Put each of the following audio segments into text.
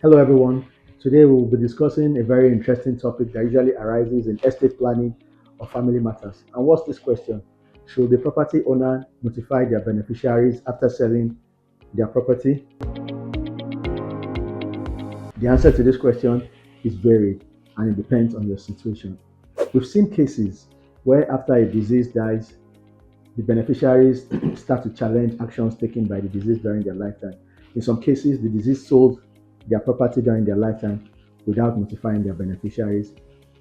Hello, everyone. Today we'll be discussing a very interesting topic that usually arises in estate planning or family matters. And what's this question? Should the property owner notify their beneficiaries after selling their property? The answer to this question is varied and it depends on your situation. We've seen cases where after a deceased dies, the beneficiaries start to challenge actions taken by the deceased during their lifetime. In some cases, the deceased sold their property during their lifetime without notifying their beneficiaries,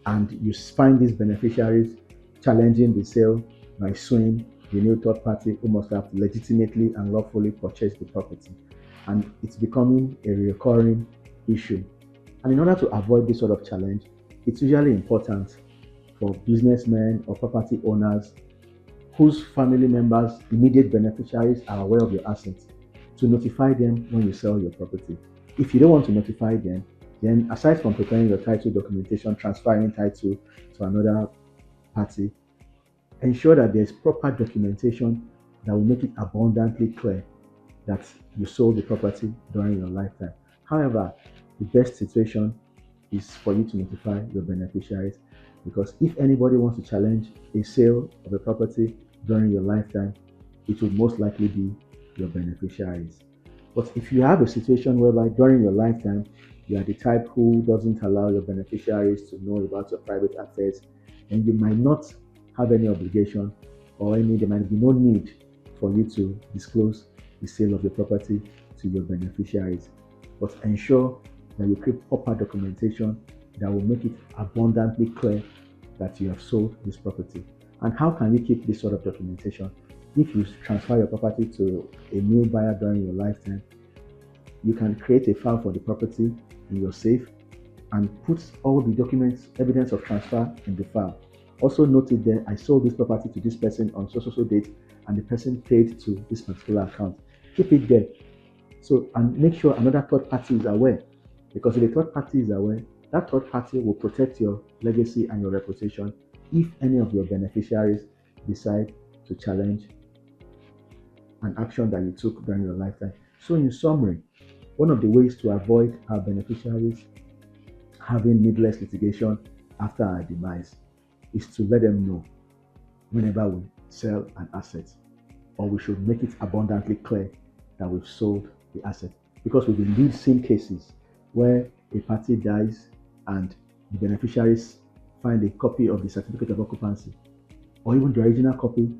and you find these beneficiaries challenging the sale by suing the new third party who must have legitimately and lawfully purchased the property. And it's becoming a recurring issue. And in order to avoid this sort of challenge, it's usually important for businessmen or property owners whose family members, immediate beneficiaries, are aware of your assets to notify them when you sell your property. If you don't want to notify them, then aside from preparing your title documentation, transferring title to another party, ensure that there's proper documentation that will make it abundantly clear that you sold the property during your lifetime. However, the best situation is for you to notify your beneficiaries, because if anybody wants to challenge a sale of a property during your lifetime, it would most likely be your beneficiaries. But if you have a situation whereby during your lifetime you are the type who doesn't allow your beneficiaries to know about your private affairs, then you might not have any obligation, or there might be no need for you to disclose the sale of your property to your beneficiaries. But ensure that you keep proper documentation that will make it abundantly clear that you have sold this property. And how can you keep this sort of documentation? If you transfer your property to a new buyer during your lifetime, you can create a file for the property in your safe and put all the documents, evidence of transfer in the file. Also note it there, I sold this property to this person on so date, and the person paid to this particular account. Keep it there. So, and make sure another third party is aware, because if the third party is aware, that third party will protect your legacy and your reputation if any of your beneficiaries decide to challenge an action that you took during your lifetime. So, in summary, one of the ways to avoid our beneficiaries having needless litigation after our demise is to let them know whenever we sell an asset, or we should make it abundantly clear that we've sold the asset. Because we've indeed seen cases where a party dies and the beneficiaries find a copy of the certificate of occupancy, or even the original copy,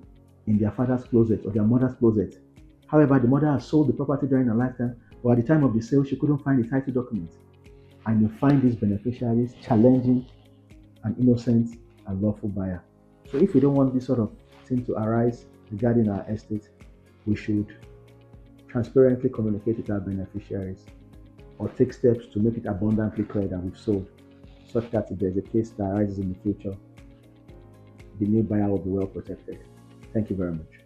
in their father's closet or their mother's closet. However, the mother has sold the property during her lifetime, but at the time of the sale, she couldn't find the title document. And you find these beneficiaries challenging an innocent and lawful buyer. So if we don't want this sort of thing to arise regarding our estate, we should transparently communicate with our beneficiaries or take steps to make it abundantly clear that we've sold, such that if there's a case that arises in the future, the new buyer will be well protected. Thank you very much.